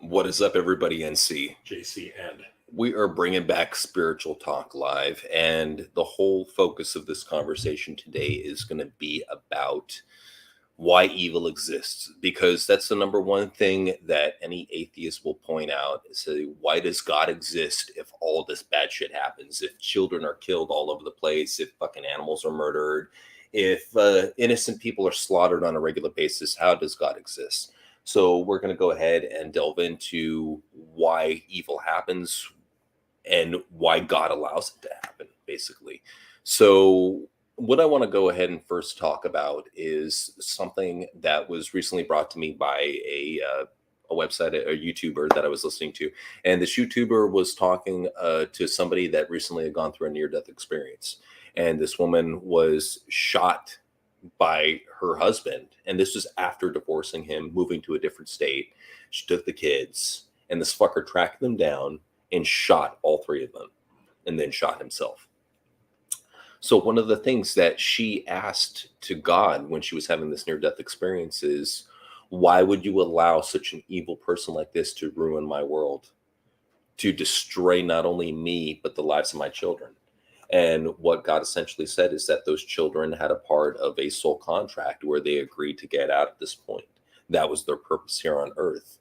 What is up, everybody? NC. JC and We are bringing back Spiritual Talk Live, and the whole focus of this conversation today is going to be about why evil exists, because that's the number one thing that any atheist will point out. Say, why does God exist if all this bad shit happens? If children are killed all over the place, if fucking animals are murdered, if innocent people are slaughtered on a regular basis, how does God exist? So we're going to go ahead and delve into why evil happens and why God allows it to happen, basically. So what I want to go ahead and first talk about is something that was recently brought to me by a website, a YouTuber that I was listening to. And this YouTuber was talking to somebody that recently had gone through a near-death experience. And this woman was shot by her husband. And this was after divorcing him, moving to a different state. She took the kids, and this fucker tracked them down and shot all three of them, and then shot himself. So one of the things that she asked to God when she was having this near-death experience is, why would you allow such an evil person like this to ruin my world, to destroy not only me, but the lives of my children? And what God essentially said is that those children had a part of a soul contract where they agreed to get out at this point. That was their purpose here on earth.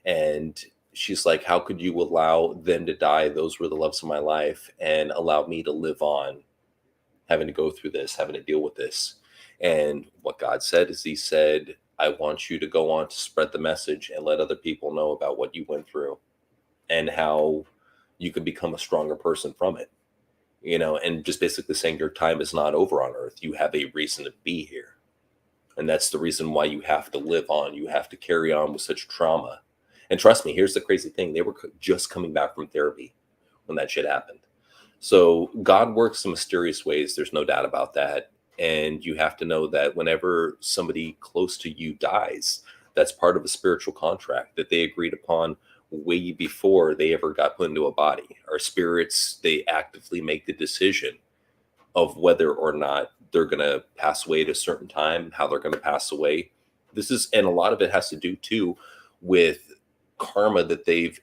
And she's like, how could you allow them to die? Those were the loves of my life, and allow me to live on, having to go through this, having to deal with this. And what God said is, he said, I want you to go on to spread the message and let other people know about what you went through and how you could become a stronger person from it. You know, and just basically saying your time is not over on earth. You have a reason to be here. And that's the reason why you have to live on. You have to carry on with such trauma. And trust me, here's the crazy thing. They were just coming back from therapy when that shit happened. So God works in mysterious ways. There's no doubt about that. And you have to know that whenever somebody close to you dies, that's part of a spiritual contract that they agreed upon way before they ever got put into a body. Our spirits, they actively make the decision of whether or not they're going to pass away at a certain time, how they're going to pass away. And a lot of it has to do too with karma that they've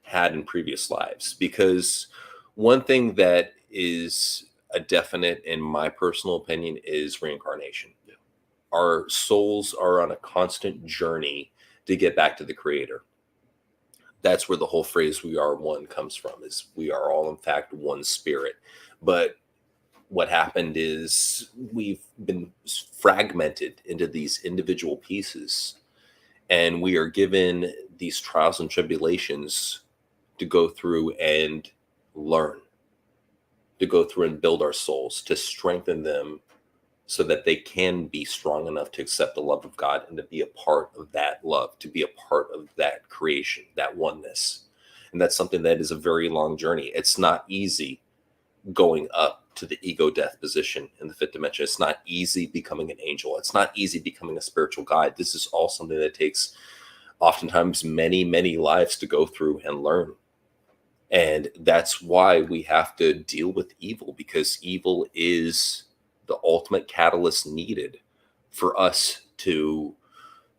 had in previous lives. Because one thing that is a definite, in my personal opinion, is reincarnation. Yeah. Our souls are on a constant journey to get back to the Creator. That's where the whole phrase "we are one" comes from, is we are all in fact one spirit. But what happened is we've been fragmented into these individual pieces, and we are given these trials and tribulations to go through and learn, to go through and build our souls, to strengthen them so that they can be strong enough to accept the love of God and to be a part of that love, to be a part of that creation, that oneness. And that's something that is a very long journey. It's not easy going up to the ego death position in the fifth dimension. It's not easy becoming an angel. It's not easy becoming a spiritual guide. This is all something that takes oftentimes many, many lives to go through and learn. And that's why we have to deal with evil, because evil is the ultimate catalyst needed for us to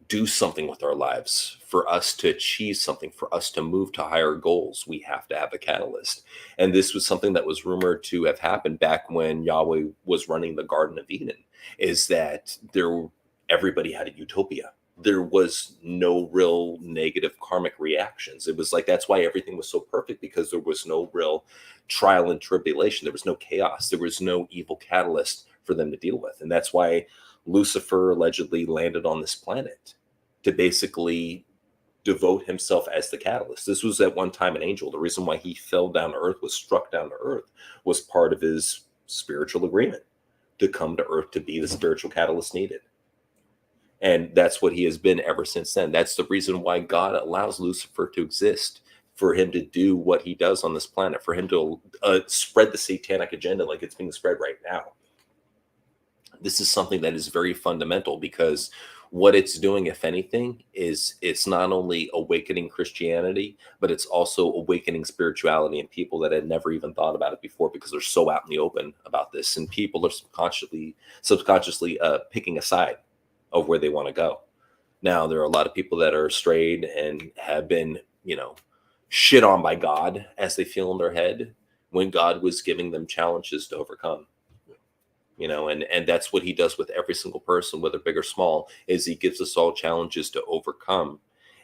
do something with our lives, for us to achieve something, for us to move to higher goals. We have to have a catalyst. And this was something that was rumored to have happened back when Yahweh was running the Garden of Eden, is that everybody had a utopia. There was no real negative karmic reactions. It was like, that's why everything was so perfect, because there was no real trial and tribulation. There was no chaos. There was no evil catalyst for them to deal with. And that's why Lucifer allegedly landed on this planet, to basically devote himself as the catalyst. This was at one time an angel. The reason why he fell down to earth, was struck down to earth, was part of his spiritual agreement to come to earth to be the spiritual catalyst needed. And that's what he has been ever since then. That's the reason why God allows Lucifer to exist, for him to do what he does on this planet, for him to spread the satanic agenda like it's being spread right now. This is something that is very fundamental, because what it's doing, if anything, is it's not only awakening Christianity, but it's also awakening spirituality in people that had never even thought about it before, because they're so out in the open about this, and people are subconsciously picking a side of where they want to go. Now, there are a lot of people that are strayed and have been, shit on by God, as they feel in their head, when God was giving them challenges to overcome. And that's what he does with every single person, whether big or small, is he gives us all challenges to overcome.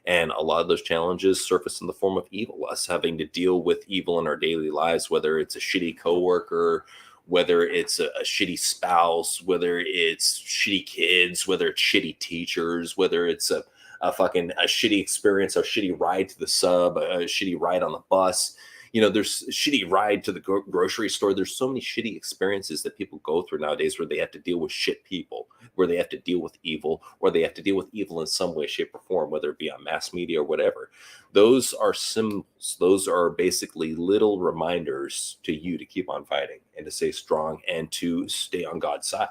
And a lot of those challenges surface in the form of evil, us having to deal with evil in our daily lives, whether it's a shitty coworker, whether it's a shitty spouse, whether it's shitty kids, whether it's shitty teachers, whether it's a shitty experience, a shitty ride to the sub, a shitty ride on the bus. There's a shitty ride to the grocery store. There's so many shitty experiences that people go through nowadays, where they have to deal with shit people, where they have to deal with evil, or they have to deal with evil in some way, shape, or form, whether it be on mass media or whatever. Those are symbols. Those are basically little reminders to you to keep on fighting and to stay strong and to stay on God's side.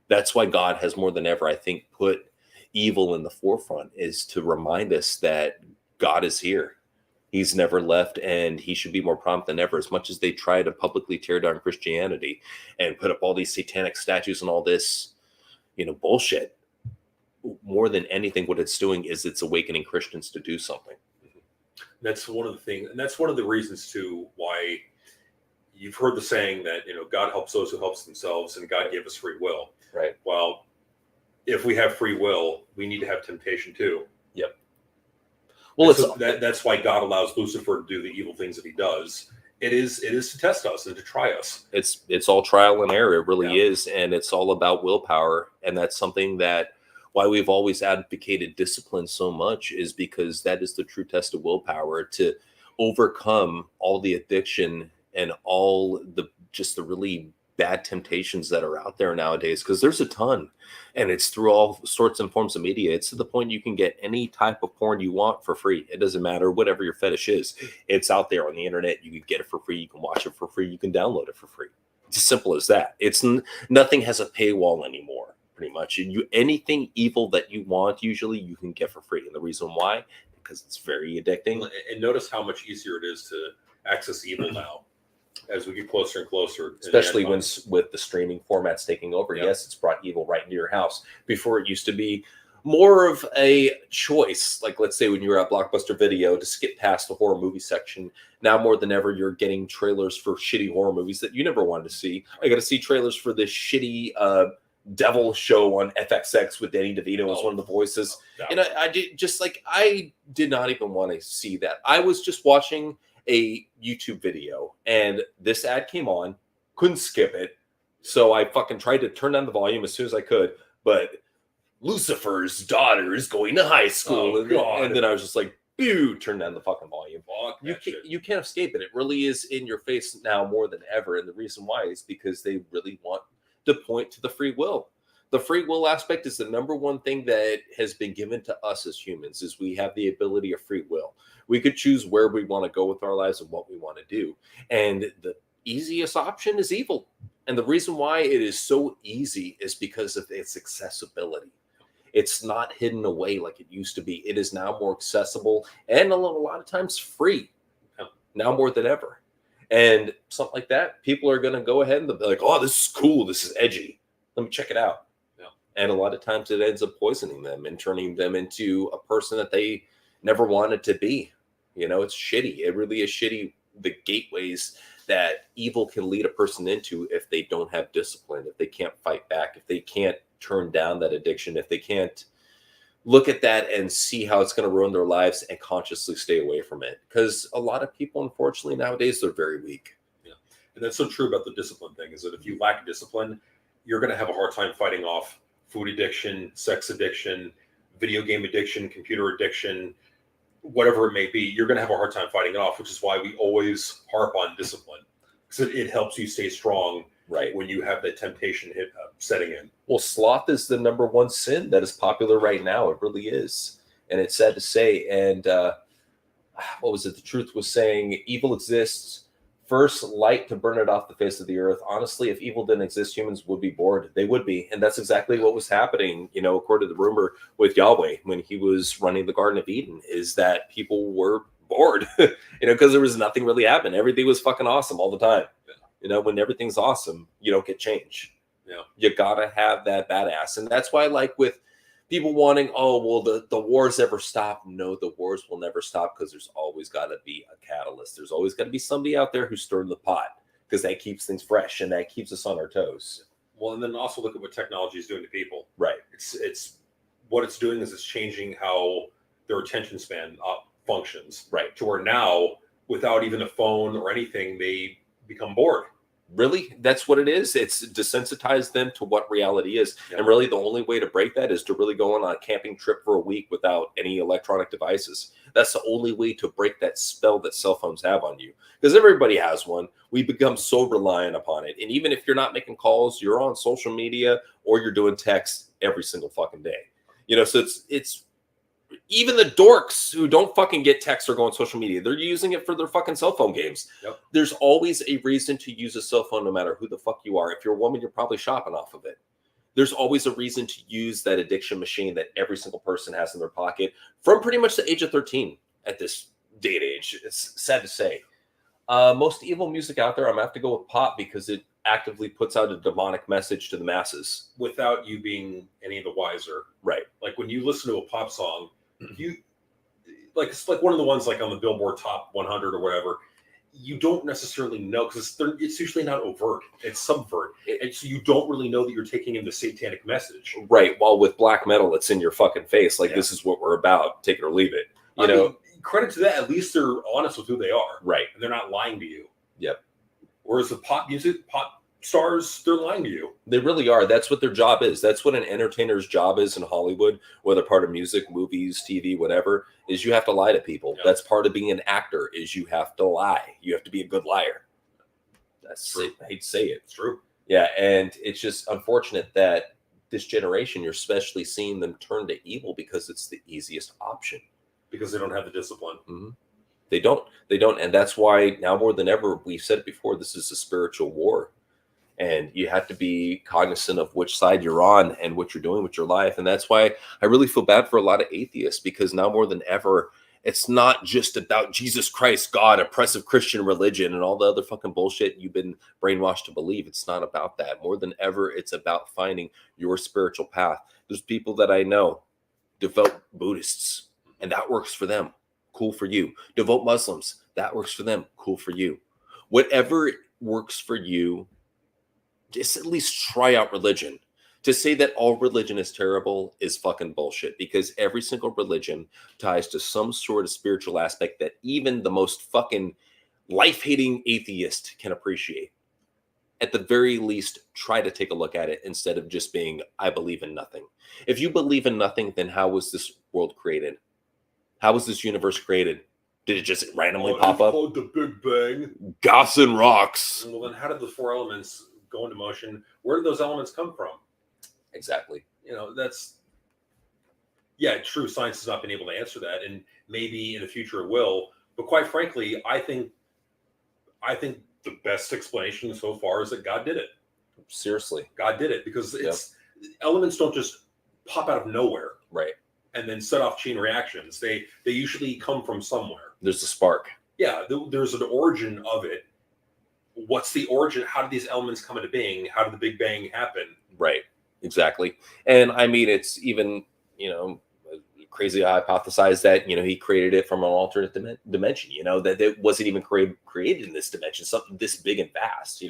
That's why God has more than ever, I think, put evil in the forefront, is to remind us that God is here. He's never left, and he should be more prompt than ever. As much as they try to publicly tear down Christianity and put up all these satanic statues and all this, bullshit, more than anything, what it's doing is it's awakening Christians to do something. That's one of the things, and that's one of the reasons too why you've heard the saying that God helps those who helps themselves, and God gave us free will. Right. Well, if we have free will, we need to have temptation too. Yep. Well, that's why God allows Lucifer to do the evil things that he does. It is to test us and to try us. It's all trial and error. It really is. And it's all about willpower. And that's something that why we've always advocated discipline so much, is because that is the true test of willpower, to overcome all the addiction and all the really bad temptations that are out there nowadays, because there's a ton, and it's through all sorts and forms of media. It's to the point you can get any type of porn you want for free. It doesn't matter, whatever your fetish is, it's out there on the internet. You can get it for free, you can watch it for free, you can download it for free. It's as simple as that. It's nothing has a paywall anymore, pretty much. Anything evil that you want, usually you can get for free. And the reason why, because it's very addicting. And notice how much easier it is to access evil now, as we get closer and closer. Especially with the streaming formats taking over. Yep. Yes, it's brought evil right into your house. Before, it used to be more of a choice. Like, let's say when you were at Blockbuster Video, to skip past the horror movie section. Now more than ever, you're getting trailers for shitty horror movies that you never wanted to see. I got to see trailers for this shitty devil show on FXX with Danny DeVito as one of the voices. And I did not even want to see that. I was just watching a YouTube video, and this ad came on, couldn't skip it, so I fucking tried to turn down the volume as soon as I could, but Lucifer's daughter is going to high school, and then I was just like, boo, turn down the fucking volume. You can't escape it. It really is in your face now more than ever, and the reason why is because they really want to point to the free will. The free will aspect is the number one thing that has been given to us as humans, is we have the ability of free will. We could choose where we want to go with our lives and what we want to do. And the easiest option is evil. And the reason why it is so easy is because of its accessibility. It's not hidden away like it used to be. It is now more accessible and a lot of times free, now more than ever. And something like that, people are going to go ahead and be like, oh, this is cool. This is edgy. Let me check it out. And a lot of times it ends up poisoning them and turning them into a person that they never wanted to be. It's shitty. It really is shitty, the gateways that evil can lead a person into if they don't have discipline, if they can't fight back, if they can't turn down that addiction, if they can't look at that and see how it's going to ruin their lives and consciously stay away from it. Because a lot of people, unfortunately, nowadays, they're very weak. Yeah. And that's so true about the discipline thing, is that if you lack discipline, you're going to have a hard time fighting off food addiction, sex addiction, video game addiction, computer addiction, whatever it may be. You're going to have a hard time fighting it off, which is why we always harp on discipline, because it helps you stay strong Right. when you have that temptation setting in. Well, sloth is the number one sin that is popular right now. It really is. And it's sad to say. And what was it? The truth was saying evil exists. First, light to burn it off the face of the earth. Honestly, if evil didn't exist, humans would be bored. They would be. And that's exactly what was happening, according to the rumor with Yahweh when he was running the Garden of Eden, is that people were bored, because there was nothing really happening. Everything was fucking awesome all the time. When everything's awesome, you don't get change. Yeah. You gotta have that badass. And that's why, like, with people wanting, the wars ever stop? No, the wars will never stop, because there's always got to be a catalyst. There's always got to be somebody out there who's stirring the pot, because that keeps things fresh and that keeps us on our toes. Well, and then also look at what technology is doing to people. Right. It's what it's doing is it's changing how their attention span functions. Right. To where now, without even a phone or anything, they become bored. Really, that's what it is. It's desensitized them to what reality is. Yeah. And really the only way to break that is to really go on a camping trip for a week without any electronic devices. That's the only way to break that spell that cell phones have on you, because everybody has one. We become so reliant upon it. And even if you're not making calls, you're on social media or you're doing text every single fucking day. So it's even the dorks who don't fucking get text or go on social media, they're using it for their fucking cell phone games. Yep. There's always a reason to use a cell phone, no matter who the fuck you are. If you're a woman, you're probably shopping off of it. There's always a reason to use that addiction machine that every single person has in their pocket from pretty much the age of 13 at this day and age. It's sad to say. Most evil music out there, I'm going to have to go with pop, because it actively puts out a demonic message to the masses. Without you being any of the wiser. Right. Like when you listen to a pop song, it's like one of the ones like on the Billboard Top 100 or whatever. You don't necessarily know, because it's usually not overt. It's subvert, and so you don't really know that you're taking in the satanic message. Right. While with black metal, it's in your fucking face. Like, This is what we're about. Take it or leave it. I mean, credit to that. At least they're honest with who they are. Right. And they're not lying to you. Yep. Whereas the pop stars, they're lying to you. They really are. That's what their job is. That's what an entertainer's job is in Hollywood, whether part of music, movies, TV, whatever, is you have to lie to people. Yep. That's part of being an actor, is you have to lie. You have to be a good liar. That's True. it. I hate to say it. It's true. Yeah, and it's just unfortunate that this generation, you're especially seeing them turn to evil because it's the easiest option. Because they don't have the discipline. Mm-hmm. They don't. And that's why now more than ever, we've said it before, this is a spiritual war. And you have to be cognizant of which side you're on and what you're doing with your life. And that's why I really feel bad for a lot of atheists, because now more than ever, it's not just about Jesus Christ, God, oppressive Christian religion, and all the other fucking bullshit you've been brainwashed to believe. It's not about that. More than ever, it's about finding your spiritual path. There's people that I know, devout Buddhists, and that works for them. Cool for you. Devout Muslims, that works for them. Cool for you. Whatever works for you, just at least try out religion. To say that all religion is terrible is fucking bullshit, because every single religion ties to some sort of spiritual aspect that even the most fucking life-hating atheist can appreciate. At the very least, try to take a look at it instead of just being, I believe in nothing. If you believe in nothing, then how was this world created? How was this universe created? Did it just randomly pop up? Called the Big Bang. Gas and rocks. Well, then how did the four elements go into motion? Where did those elements come from? Exactly. True. Science has not been able to answer that, and maybe in the future it will. But quite frankly, I think the best explanation so far is that God did it. Seriously. God did it, because elements don't just pop out of nowhere, right, and then set off chain reactions. They usually come from somewhere. There's a spark. Yeah, there's an origin of it. What's the origin? How did these elements come into being? How did the Big Bang happen? Right. Exactly. And I mean, it's even, crazy to hypothesize that, he created it from an alternate dimension, that it wasn't even created in this dimension, something this big and vast,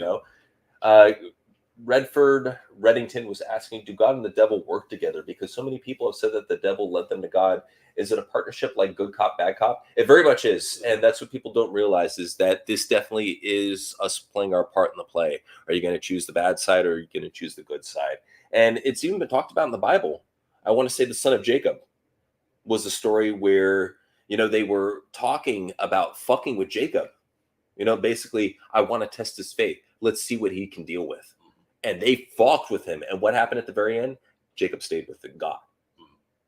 Reddington was asking, do God and the devil work together? Because so many people have said that the devil led them to God. Is it a partnership like good cop, bad cop? It very much is. And that's what people don't realize, is that this definitely is us playing our part in the play. Are you going to choose the bad side, or are you going to choose the good side? And it's even been talked about in the Bible. I want to say the son of Jacob was a story where, they were talking about fucking with Jacob. Basically, I want to test his faith. Let's see what he can deal with. And they fought with him. And what happened at the very end? Jacob stayed with God.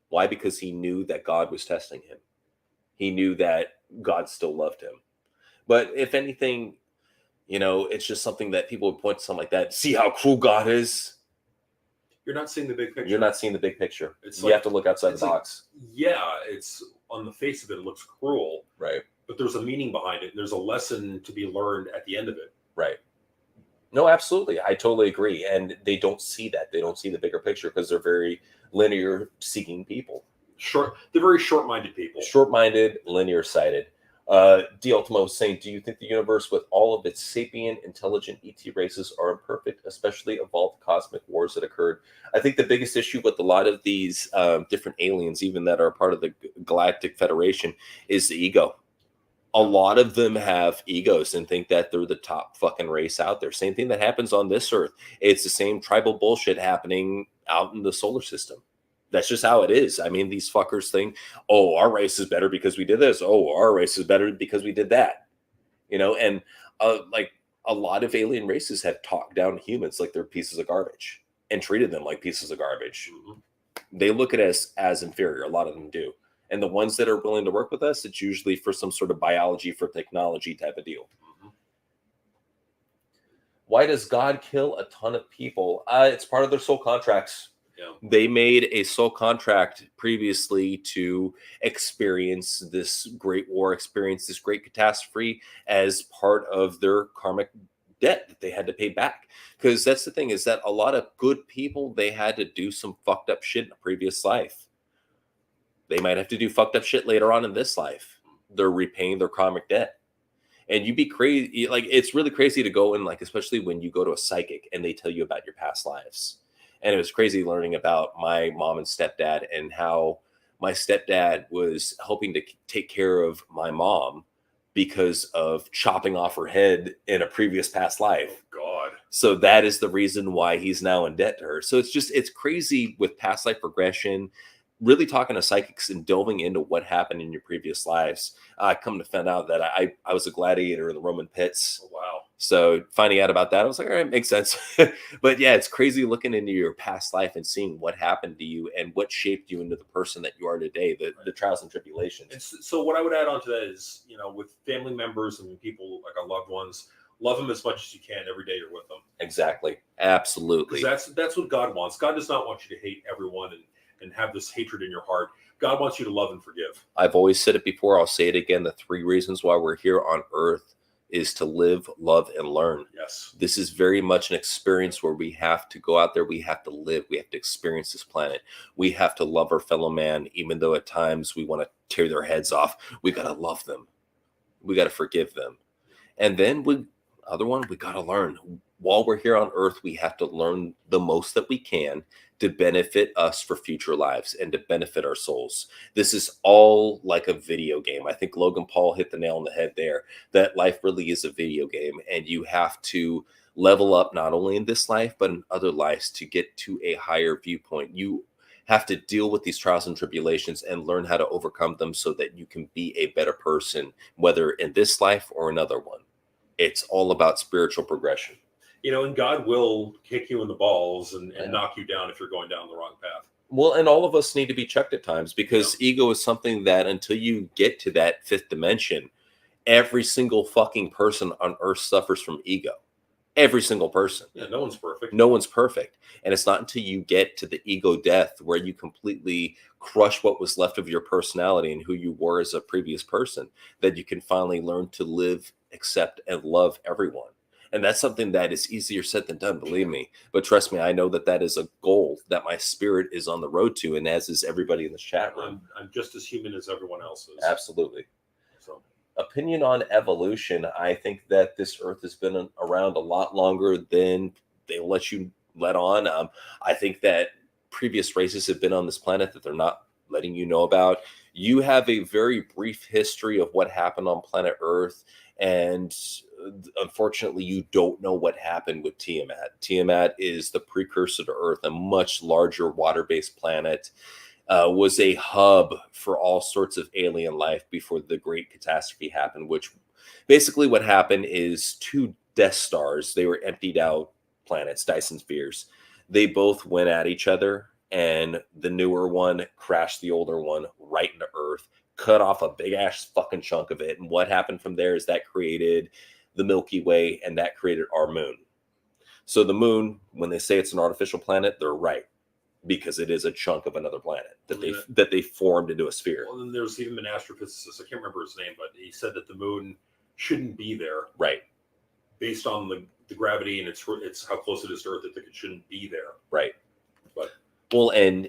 Why? Because he knew that God was testing him. He knew that God still loved him. But if anything, it's just something that people would point to something like that. See how cruel God is? You're not seeing the big picture. You're not seeing the big picture. It's you have to look outside the box. It's on the face of it looks cruel. Right. But there's a meaning behind it. And there's a lesson to be learned at the end of it. Right. No, absolutely. I totally agree. And they don't see that. They don't see the bigger picture because they're very linear seeking people. They're very short-minded people. Short-minded, linear-sighted. D. Ultimo was saying, do you think the universe with all of its sapient, intelligent ET races are imperfect, especially evolved cosmic wars that occurred? I think the biggest issue with a lot of these different aliens, even that are part of the Galactic Federation, is the ego. A lot of them have egos and think that they're the top fucking race out there. Same thing that happens on this Earth. It's the same tribal bullshit happening out in the solar system. That's just how it is. I mean, these fuckers think, oh, our race is better because we did this. Oh, our race is better because we did that. And like a lot of alien races have talked down humans like they're pieces of garbage and treated them like pieces of garbage. Mm-hmm. They look at us as inferior. A lot of them do. And the ones that are willing to work with us, it's usually for some sort of biology for technology type of deal. Mm-hmm. Why does God kill a ton of people? It's part of their soul contracts. Yeah. They made a soul contract previously to experience this great war, experience this great catastrophe as part of their karmic debt that they had to pay back. Because that's the thing, is that a lot of good people, they had to do some fucked up shit in a previous life. They might have to do fucked up shit later on in this life. They're repaying their karmic debt. And you'd be crazy. Like, it's really crazy to go and, like, especially when you go to a psychic and they tell you about your past lives. And it was crazy learning about my mom and stepdad and how my stepdad was helping to take care of my mom because of chopping off her head in a previous past life. Oh, God. So that is the reason why he's now in debt to her. So it's crazy with past life regression, really talking to psychics and delving into what happened in your previous lives. I come to find out that I was a gladiator in the Roman pits. Oh, wow. So finding out about that, I was like, all right, makes sense. But yeah, it's crazy looking into your past life and seeing what happened to you and what shaped you into the person that you are today, the trials and tribulations. And so what I would add on to that is, with family members and people, like our loved ones, love them as much as you can every day you're with them. Exactly. Absolutely. Because that's what God wants. God does not want you to hate everyone and have this hatred in your heart. God wants you to love and forgive. I've always said it before. I'll say it again. The 3 reasons why we're here on earth is to live, love, and learn. Yes. This is very much an experience where we have to go out there. We have to live. We have to experience this planet. We have to love our fellow man, even though at times we want to tear their heads off. We got to love them. We got to forgive them. And then we got to learn. While we're here on earth, we have to learn the most that we can to benefit us for future lives and to benefit our souls. This is all like a video game. I think Logan Paul hit the nail on the head there, that life really is a video game, and you have to level up not only in this life, but in other lives to get to a higher viewpoint. You have to deal with these trials and tribulations and learn how to overcome them so that you can be a better person, whether in this life or another one. It's all about spiritual progression. And God will kick you in the balls and knock you down if you're going down the wrong path. Well, and all of us need to be checked at times because ego is something that until you get to that 5th dimension, every single fucking person on earth suffers from ego. Every single person. Yeah, no one's perfect. No one's perfect. And it's not until you get to the ego death where you completely crush what was left of your personality and who you were as a previous person that you can finally learn to live, accept, and love everyone. And that's something that is easier said than done, believe me. But trust me, I know that is a goal that my spirit is on the road to, and as is everybody in this chat room. I'm just as human as everyone else is. Absolutely. So, opinion on evolution. I think that this earth has been around a lot longer than they let on. I think that previous races have been on this planet that they're not letting you know about. You have a very brief history of what happened on planet Earth, and unfortunately, you don't know what happened with Tiamat. Tiamat is the precursor to Earth, a much larger water-based planet, was a hub for all sorts of alien life before the great catastrophe happened, which basically what happened is 2 Death Stars. They were emptied out planets, Dyson spheres. They both went at each other, and the newer one crashed the older one right into Earth, cut off a big ass fucking chunk of it. And what happened from there is that created the Milky Way, and that created our moon. So the moon, when they say it's an artificial planet, they're right, because it is a chunk of another planet that they formed into a sphere. Well, then there's even an astrophysicist, I can't remember his name, but he said that the moon shouldn't be there. Right. Based on the gravity and it's how close it is to Earth, that it shouldn't be there. Right. But well, and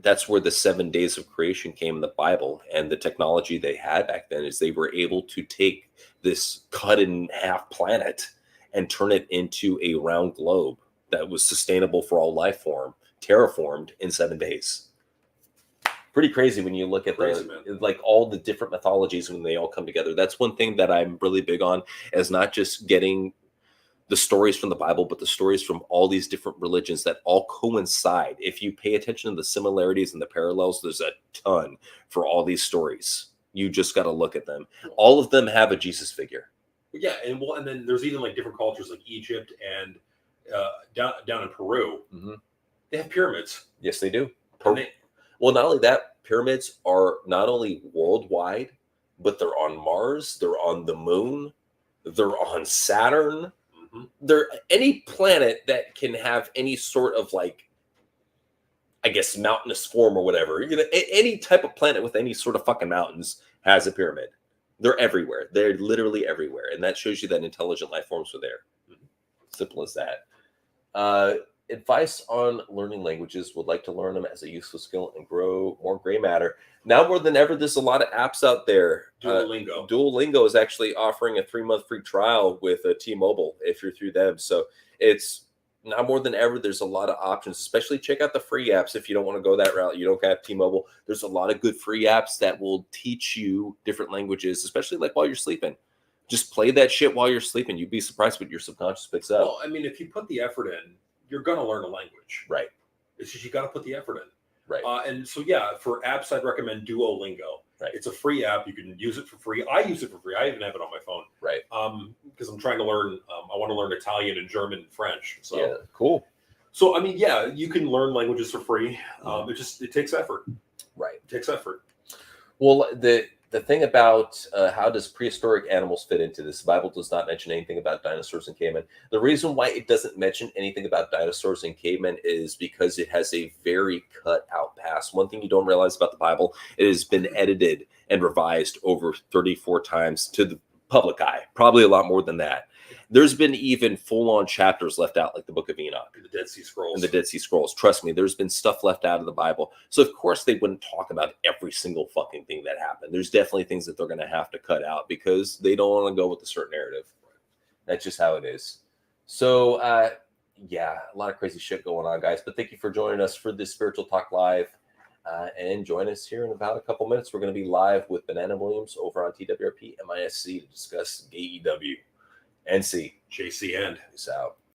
that's where the 7 days of creation came in the Bible, and the technology they had back then is they were able to take this cut in half planet and turn it into a round globe that was sustainable for all life form, terraformed in 7 days. Pretty crazy when you look at like all the different mythologies when they all come together. That's one thing that I'm really big on, is not just getting the stories from the Bible, but the stories from all these different religions that all coincide. If you pay attention to the similarities and the parallels, there's a ton for all these stories. You just got to look at them. All of them have a Jesus figure. Yeah, and then there's even like different cultures like Egypt and down in Peru. Mm-hmm. They have pyramids. Yes, they do. Well, not only that, pyramids are not only worldwide, but they're on Mars, they're on the moon, they're on Saturn. Mm-hmm. They're any planet that can have any sort of, like, I guess, mountainous form or whatever. You know, any type of planet with any sort of fucking mountains has a pyramid. They're everywhere. They're literally everywhere. And that shows you that intelligent life forms are there. Mm-hmm. Simple as that. Advice on learning languages. Would like to learn them as a useful skill and grow more gray matter. Now more than ever, there's a lot of apps out there. Duolingo. Duolingo is actually offering a 3-month free trial with T-Mobile if you're through them. So it's now more than ever, there's a lot of options, especially check out the free apps if you don't want to go that route. You don't have T-Mobile. There's a lot of good free apps that will teach you different languages, especially like while you're sleeping. Just play that shit while you're sleeping. You'd be surprised what your subconscious picks up. Well, I mean, if you put the effort in, you're going to learn a language. Right. It's just you got to put the effort in. Right. And so, yeah, for apps, I'd recommend Duolingo. Right. It's a free app. You can use it for free. I use it for free. I even have it on my phone. Right. Because I'm trying to learn. I want to learn Italian and German and French. So yeah, cool. So I mean, yeah, you can learn languages for free. It takes effort. Right. It takes effort. Well, the thing about how does prehistoric animals fit into this? The Bible does not mention anything about dinosaurs and cavemen. The reason why it doesn't mention anything about dinosaurs and cavemen is because it has a very cut out past. One thing you don't realize about the Bible, it has been edited and revised over 34 times to the public eye, probably a lot more than that. There's been even full-on chapters left out, like the Book of Enoch. The Dead Sea Scrolls. And the Dead Sea Scrolls. Trust me, there's been stuff left out of the Bible. So, of course, they wouldn't talk about every single fucking thing that happened. There's definitely things that they're going to have to cut out because they don't want to go with a certain narrative. That's just how it is. So, yeah, a lot of crazy shit going on, guys. But thank you for joining us for this Spiritual Talk Live. And join us here in about a couple minutes. We're going to be live with Banana Williams over on TWRP MISC to discuss AEW. NC. JC and. Peace out.